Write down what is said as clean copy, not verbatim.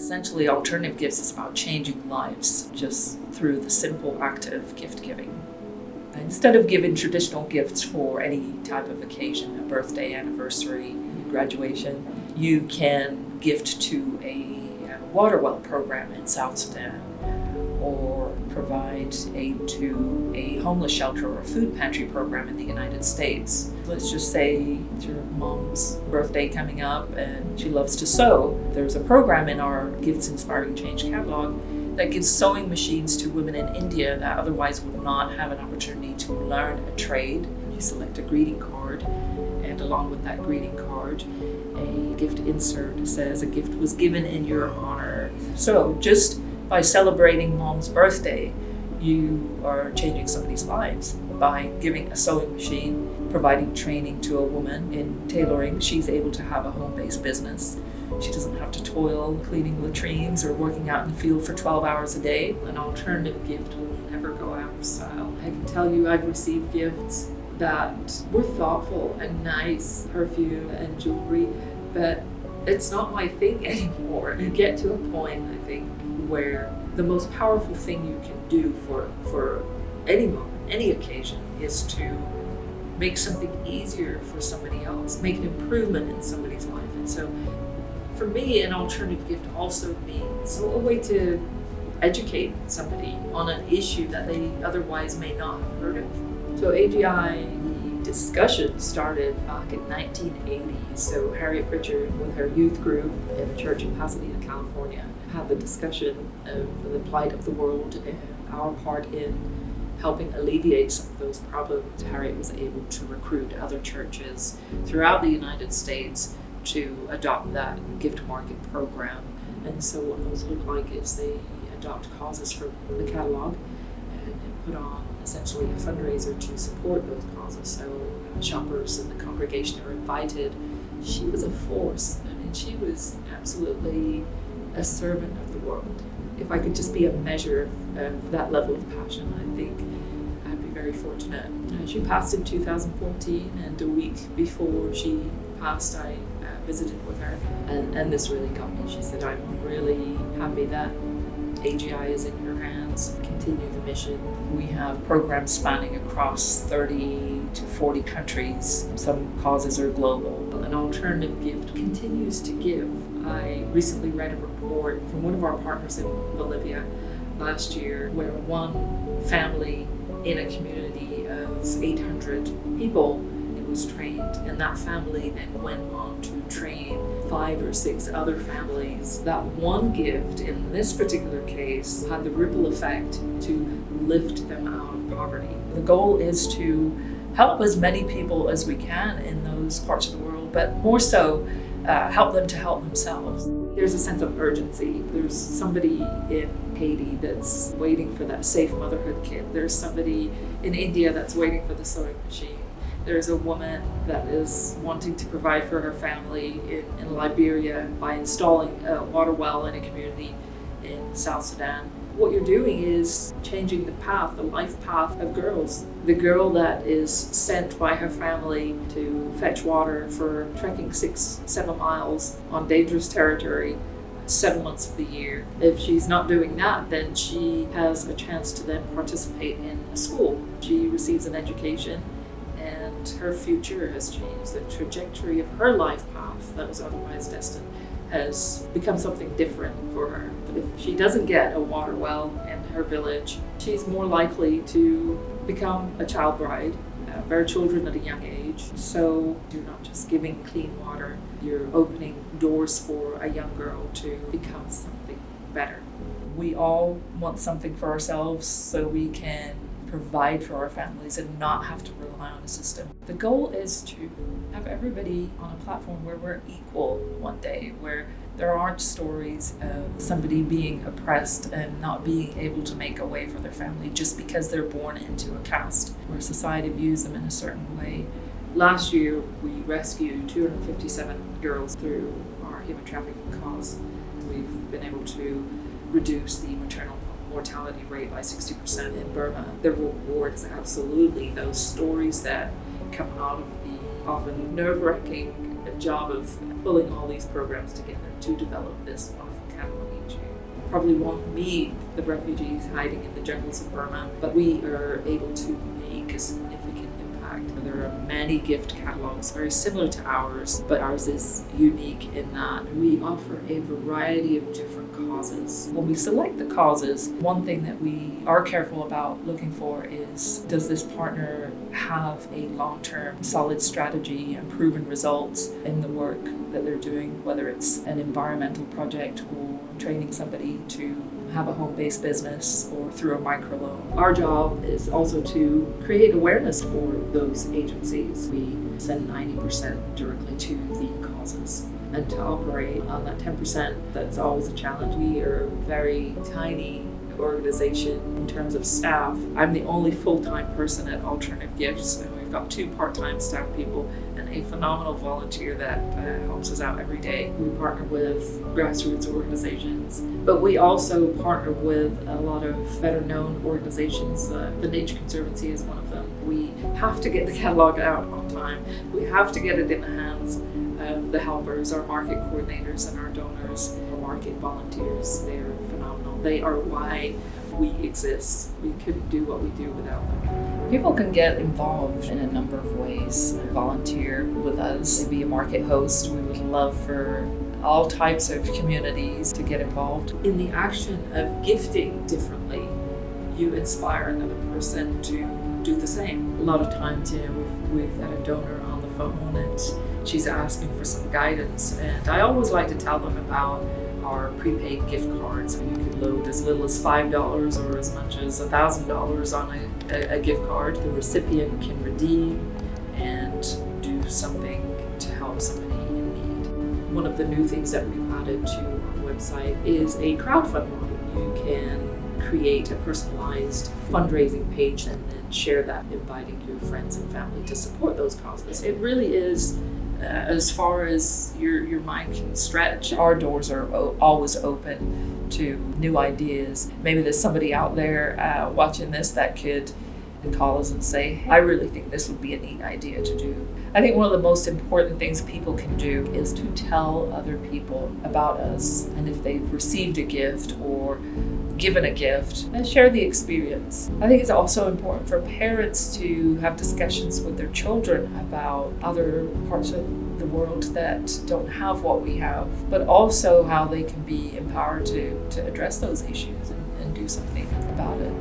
Essentially, alternative gifts is about changing lives just through the simple act of gift giving. Instead of giving traditional gifts for any type of occasion, a birthday, anniversary, graduation, you can gift to a water well program in South Sudan, or provide aid to a homeless shelter or a food pantry program in the United States. Let's just say it's your mom's birthday coming up and she loves to sew. There's a program in our Gifts Inspiring Change catalog that gives sewing machines to women in India that otherwise would not have an opportunity to learn a trade. You select a greeting card, and along with that greeting card, a gift insert says a gift was given in your honor. So just by celebrating mom's birthday, you are changing somebody's lives. By giving a sewing machine, providing training to a woman in tailoring, she's able to have a home-based business. She doesn't have to toil cleaning latrines or working out in the field for 12 hours a day. An alternative gift will never go out of style. I can tell you I've received gifts that were thoughtful and nice, perfume and jewelry, but it's not my thing anymore. You get to a point, I think, where the most powerful thing you can do for any moment, any occasion, is to make something easier for somebody else, make an improvement in somebody's life. And so for me, an alternative gift also means a way to educate somebody on an issue that they otherwise may not have heard of. So AGI discussion started back in 1980. So Harriet Pritchard, with her youth group in a church in Pasadena, California, had the discussion of the plight of the world and our part in helping alleviate some of those problems. Harriet was able to recruit other churches throughout the United States to adopt that gift market program. And so what those look like is they adopt causes from the catalog and then put on essentially a fundraiser to support those causes. So shoppers in the congregation are invited. She was a force. I mean, she was absolutely a servant of the world. If I could just be a measure of that level of passion, I think I'd be very fortunate. She passed in 2014, and a week before she passed, I visited with her, and this really got me. She said, "I'm really happy that AGI is in your hands. Continue the mission." We have programs spanning across 30 to 40 countries. Some causes are global. An alternative gift continues to give. I recently read a report from one of our partners in Bolivia last year, where one family in a community of 800 people was trained, and that family then went on to train 5 or 6 other families. That one gift in this particular case had the ripple effect to lift them out of poverty. The goal is to help as many people as we can in those parts of the world, but more so help them to help themselves. There's a sense of urgency. There's somebody in Haiti that's waiting for that safe motherhood kit. There's somebody in India that's waiting for the sewing machine. There's a woman that is wanting to provide for her family in Liberia by installing a water well in a community in South Sudan. What you're doing is changing the path, the life path of girls. The girl that is sent by her family to fetch water for trekking 6-7 miles on dangerous territory 7 months of the year. If she's not doing that, then she has a chance to then participate in a school. She receives an education, and her future has changed. The trajectory of her life path that was otherwise destined has become something different for her. But if she doesn't get a water well in her village, she's more likely to become a child bride, bear children at a young age. So you're not just giving clean water, you're opening doors for a young girl to become something better. We all want something for ourselves so we can provide for our families and not have to rely on a system. The goal is to have everybody on a platform where we're equal one day, where there aren't stories of somebody being oppressed and not being able to make a way for their family just because they're born into a caste where society views them in a certain way. Last year, we rescued 257 girls through our human trafficking cause. We've been able to reduce the maternal mortality rate by 60% in Burma. The reward is absolutely those stories that come out of the often nerve-wracking job of pulling all these programs together to develop this wonderful catalog. probably won't meet the refugees hiding in the jungles of Burma, but we are able to make a significant impact. There are many gift catalogs very similar to ours, but ours is unique in that we offer a variety of different causes. When we select the causes, one thing that we are careful about looking for is, does this partner have a long-term solid strategy and proven results in the work that they're doing, whether it's an environmental project or training somebody to have a home-based business or through a microloan. Our job is also to create awareness for those agencies. We send 90% directly to the causes. And to operate on that 10%, that's always a challenge. We are a very tiny organization in terms of staff. I'm the only full-time person at Alternative Gifts, and we've got 2 part-time staff people and a phenomenal volunteer that helps us out every day. We partner with grassroots organizations, but we also partner with a lot of better-known organizations. The Nature Conservancy is one of them. We have to get the catalog out on time. We have to get it in the hands of the helpers, our market coordinators and our donors, our market volunteers. They are phenomenal. They are why we exist. We couldn't do what we do without them. People can get involved in a number of ways. Volunteer with us, be a market host. We would love for all types of communities to get involved. In the action of gifting differently, you inspire another person to do the same. A lot of times, we've had a donor on the phone and she's asking for some guidance, and I always like to tell them about our prepaid gift cards. You can load as little as $5 or as much as $1,000 on a gift card. The recipient can redeem and do something to help somebody in need. One of the new things that we've added to our website is a crowdfund model. You can create a personalized fundraising page and then share that, inviting your friends and family to support those causes. It really is, as far as your mind can stretch, our doors are always open to new ideas. Maybe there's somebody out there watching this that could call us and say, hey, I really think this would be a neat idea to do. I think one of the most important things people can do is to tell other people about us, and if they've received a gift or given a gift, and share the experience. I think it's also important for parents to have discussions with their children about other parts of the world that don't have what we have, but also how they can be empowered to address those issues and do something about it.